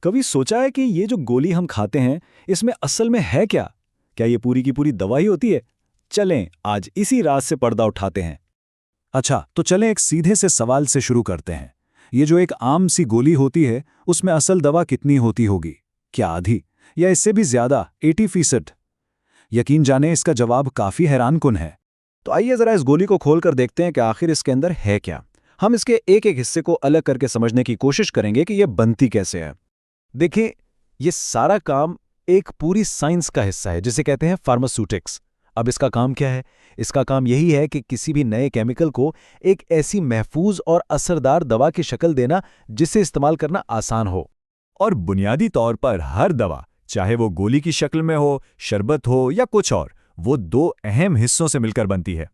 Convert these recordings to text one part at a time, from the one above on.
कभी सोचा है कि ये जो गोली हम खाते हैं, इसमें असल में है क्या? क्या ये पूरी की पूरी दवा ही होती है? चलें, आज इसी राज से पर्दा उठाते हैं। अच्छा, तो चलें एक सीधे से सवाल से शुरू करते हैं। ये जो एक आम सी गोली होती है, उसमें असल दवा कितनी होती होगी? क्या आधी? या इससे भी ज्यादा, 80%? यकीन जाने इसका जवाब काफी हैरानकुन है। तो आइए जरा इस गोली को खोल कर देखते हैं कि आखिर इसके अंदर है क्या। हम इसके एक एक हिस्से को अलग करके समझने की कोशिश करेंगे कि यह बनती कैसे है। देखिए, ये सारा काम एक पूरी साइंस का हिस्सा है जिसे कहते हैं फार्मास्यूटिक्स। अब इसका काम क्या है? इसका काम यही है कि किसी भी नए केमिकल को एक ऐसी महफूज और असरदार दवा की शक्ल देना जिसे इस्तेमाल करना आसान हो। और बुनियादी तौर पर हर दवा, चाहे वो गोली की शक्ल में हो, शरबत हो या कुछ और, वो दो अहम हिस्सों से मिलकर बनती है।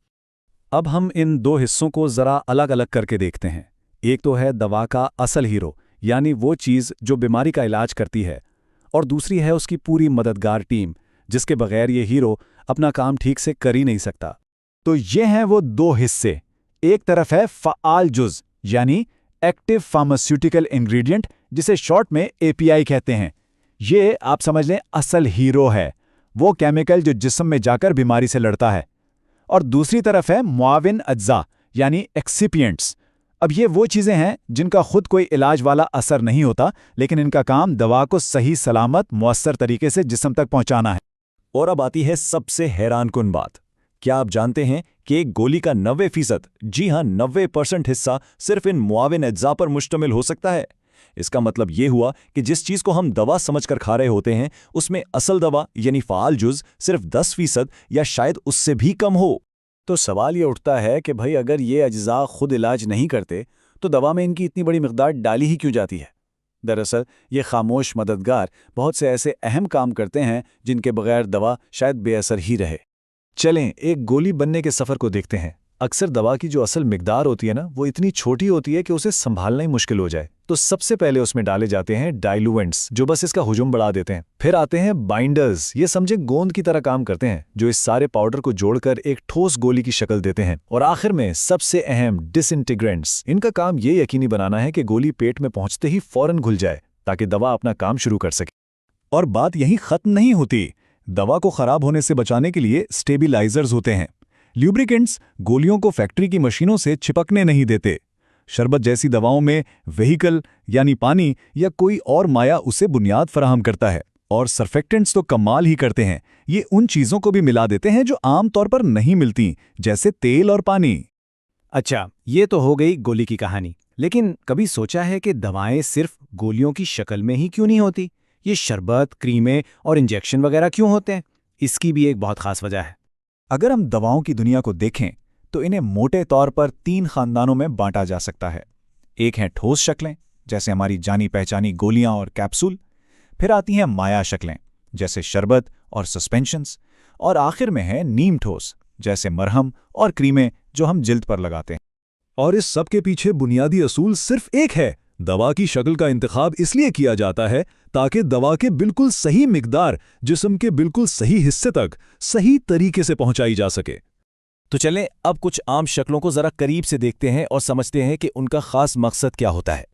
अब हम इन दो हिस्सों को जरा अलग अलग करके देखते हैं। एक तो है दवा का असल हीरो, यानी वो चीज़ जो बीमारी का इलाज करती है, और दूसरी है उसकी पूरी मददगार टीम, जिसके बगैर ये हीरो अपना काम ठीक से कर ही नहीं सकता। तो ये हैं वो दो हिस्से। एक तरफ है फ़आल जुज़, यानी एक्टिव फार्मास्यूटिकल इंग्रेडिएंट, जिसे शॉर्ट में एपीआई कहते हैं। ये आप समझ लें असल हीरो है, वो केमिकल जो जिस्म में जाकर बीमारी से लड़ता है। और दूसरी तरफ है मुआविन अज्जा, यानी एक्सिपिएंट्स। अब ये वो चीज़ें हैं जिनका खुद कोई इलाज वाला असर नहीं होता, लेकिन इनका काम दवा को सही सलामत मुअस्सर तरीके से जिस्म तक पहुंचाना है। और अब आती है सबसे हैरानकुन बात। क्या आप जानते हैं कि एक गोली का 90%, जी हां 90% हिस्सा सिर्फ इन मुआविन अज्जा पर मुश्तमिल हो सकता है? इसका मतलब ये हुआ कि जिस चीज़ को हम दवा समझकर खा रहे होते हैं, उसमें असल दवा यानी फ़आल जुज़ सिर्फ 10% या शायद उससे भी कम हो। तो सवाल ये उठता है कि भाई अगर ये अज्जा खुद इलाज नहीं करते, तो दवा में इनकी इतनी बड़ी मिकदार डाली ही क्यों जाती है? दरअसल ये खामोश मददगार बहुत से ऐसे अहम काम करते हैं जिनके बगैर दवा शायद बेअसर ही रहे। चलें एक गोली बनने के सफ़र को देखते हैं। अक्सर दवा की जो असल मिकदार होती है ना, वो इतनी छोटी होती है कि उसे संभालना ही मुश्किल हो जाए। तो सबसे पहले उसमें डाले जाते हैं डाइलुएंट्स, जो बस इसका हुजूम बढ़ा देते हैं। फिर आते हैं बाइंडर्स, ये समझे गोंद की तरह काम करते हैं, जो इस सारे पाउडर को जोड़कर एक ठोस गोली की शक्ल देते हैं। और आखिर में सबसे अहम डिसइंटीग्रेंट्स, इनका काम ये यकीनी बनाना है कि गोली पेट में पहुंचते ही फौरन घुल जाए, ताकि दवा अपना काम शुरू कर सके। और बात यहीं खत्म नहीं होती। दवा को खराब होने से बचाने के लिए स्टेबिलाइजर्स होते हैं। ल्यूब्रिकेंट्स गोलियों को फैक्ट्री की मशीनों से चिपकने नहीं देते। शरबत जैसी दवाओं में वेहिकल यानी पानी या कोई और माया उसे बुनियाद फराहम करता है। और सर्फेक्टेंट्स तो कमाल ही करते हैं, ये उन चीज़ों को भी मिला देते हैं जो आम तौर पर नहीं मिलती, जैसे तेल और पानी। अच्छा, ये तो हो गई गोली की कहानी। लेकिन कभी सोचा है कि दवाएं सिर्फ गोलियों की शक्ल में ही क्यों नहीं होती? ये शरबत, क्रीमें और इंजेक्शन वगैरह क्यों होते हैं? इसकी भी एक बहुत खास वजह है। अगर हम दवाओं की दुनिया को देखें तो इन्हें मोटे तौर पर 3 खानदानों में बांटा जा सकता है। एक है ठोस शक्लें, जैसे हमारी जानी पहचानी गोलियां और कैप्सूल। फिर आती हैं माया शक्लें, जैसे शरबत और सस्पेंशंस। और आखिर में है नीम ठोस, जैसे मरहम और क्रीमें जो हम जिल्द पर लगाते हैं। और इस सब के पीछे बुनियादी असूल सिर्फ एक है। दवा की शक्ल का इंतखाब इसलिए किया जाता है ताकि दवा के बिल्कुल सही मिकदार जिस्म के बिल्कुल सही हिस्से तक सही तरीके से पहुंचाई जा सके। तो चलें अब कुछ आम शक्लों को जरा करीब से देखते हैं और समझते हैं कि उनका खास मकसद क्या होता है।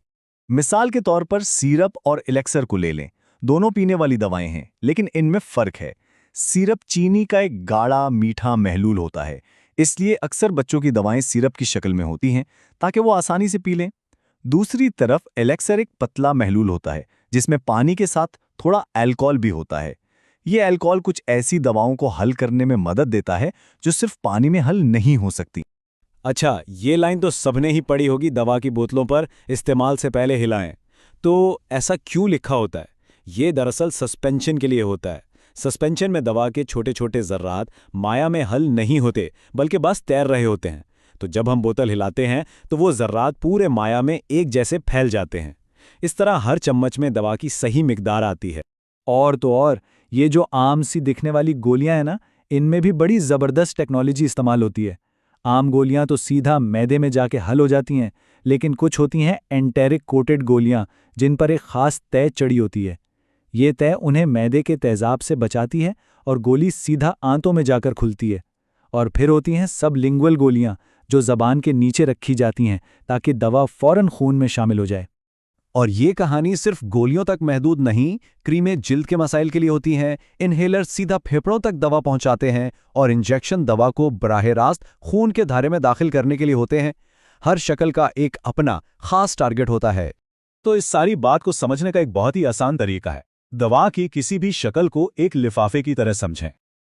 मिसाल के तौर पर सिरप और इलेक्सर को ले लें। दोनों पीने वाली दवाएं हैं, लेकिन इनमें फ़र्क है। सिरप चीनी का एक गाढ़ा मीठा महलूल होता है, इसलिए अक्सर बच्चों की दवाएं सिरप की शक्ल में होती हैं ताकि वो आसानी से पी लें। दूसरी तरफ एलेक्सर एक पतला महलूल होता है, जिसमें पानी के साथ थोड़ा अल्कोहल भी होता है। ये अल्कोहल कुछ ऐसी दवाओं को हल करने में मदद देता है जो सिर्फ पानी में हल नहीं हो सकती। अच्छा, ये लाइन तो सबने ही पढ़ी होगी दवा की बोतलों पर, इस्तेमाल से पहले हिलाएं। तो ऐसा क्यों लिखा होता है? ये दरअसल सस्पेंशन के लिए होता है। सस्पेंशन में दवा के छोटे छोटे ज़र्रात माया में हल नहीं होते, बल्कि बस तैर रहे होते हैं। तो जब हम बोतल हिलाते हैं तो वो ज़र्रात पूरे माया में एक जैसे फैल जाते हैं। इस तरह हर चम्मच में दवा की सही मिकदार आती है। और तो और, ये जो आम सी दिखने वाली गोलियां हैं ना, इनमें भी बड़ी ज़बरदस्त टेक्नोलॉजी इस्तेमाल होती है। आम गोलियां तो सीधा मैदे में जाके हल हो जाती हैं, लेकिन कुछ होती हैं एंटेरिक कोटेड गोलियां, जिन पर एक ख़ास तय चढ़ी होती है। ये तय उन्हें मैदे के तेज़ाब से बचाती है और गोली सीधा आंतों में जाकर खुलती है। और फिर होती हैं सबलिंगुअल गोलियां, जो ज़बान के नीचे रखी जाती हैं ताकि दवा फ़ौरन खून में शामिल हो जाए। और ये कहानी सिर्फ गोलियों तक महदूद नहीं, क्रीमें जिल्द के मसाइल के लिए होती हैं, इनहेलर सीधा फेफड़ों तक दवा पहुंचाते हैं और इंजेक्शन दवा को बराह रास्त खून के धारे में दाखिल करने के लिए होते हैं। हर शक्ल का एक अपना खास टारगेट होता है। तो इस सारी बात को समझने का एक बहुत ही आसान तरीका है, दवा की किसी भी शक्ल को एक लिफाफे की तरह समझें।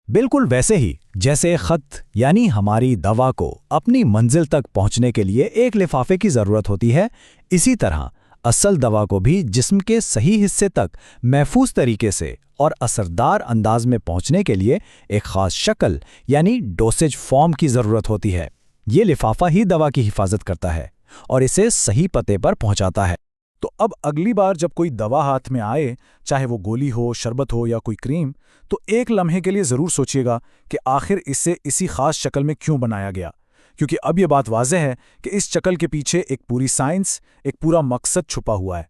बिल्कुल वैसे ही जैसे खत यानी हमारी दवा को अपनी मंजिल तक पहुंचने के लिए एक लिफाफे की ज़रूरत होती है, इसी तरह असल दवा को भी जिस्म के सही हिस्से तक महफूज तरीके से और असरदार अंदाज में पहुंचने के लिए एक ख़ास शक्ल यानी डोसेज फॉर्म की ज़रूरत होती है। ये लिफाफा ही दवा की हिफाजत करता है और इसे सही पते पर पहुंचाता है। तो अब अगली बार जब कोई दवा हाथ में आए, चाहे वो गोली हो, शरबत हो या कोई क्रीम, तो एक लम्हे के लिए ज़रूर सोचिएगा कि आखिर इसे इसी ख़ास शक्ल में क्यों बनाया गया, क्योंकि अब ये बात वाज़ेह है कि इस शक्ल के पीछे एक पूरी साइंस, एक पूरा मकसद छुपा हुआ है।